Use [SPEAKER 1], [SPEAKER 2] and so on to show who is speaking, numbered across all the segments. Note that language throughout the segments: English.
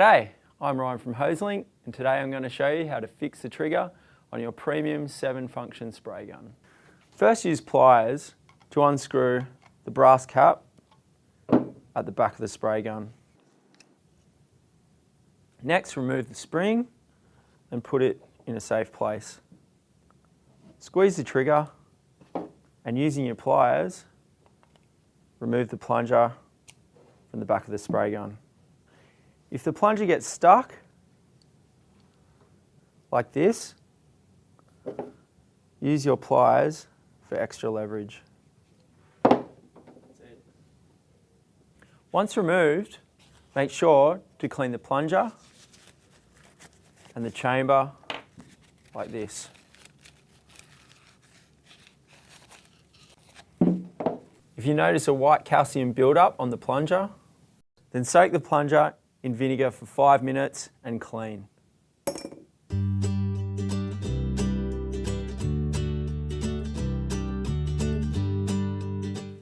[SPEAKER 1] G'day, I'm Ryan from Hoselink, and today I'm going to show you how to fix the trigger on your premium 7-function spray gun. First, use pliers to unscrew the brass cap at the back of the spray gun. Next, remove the spring and put it in a safe place. Squeeze the trigger and using your pliers, remove the plunger from the back of the spray gun. If the plunger gets stuck, like this, use your pliers for extra leverage. Once removed, make sure to clean the plunger and the chamber like this. If you notice a white calcium buildup on the plunger, then soak the plunger in vinegar for 5 minutes and clean.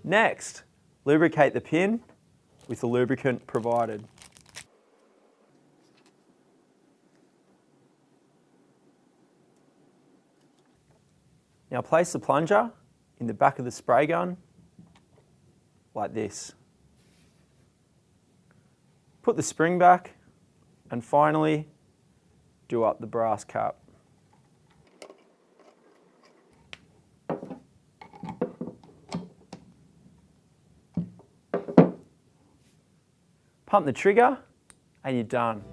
[SPEAKER 1] Next, lubricate the pin with the lubricant provided. Now place the plunger in the back of the spray gun like this. Put the spring back and finally do up the brass cap. Pump the trigger and you're done.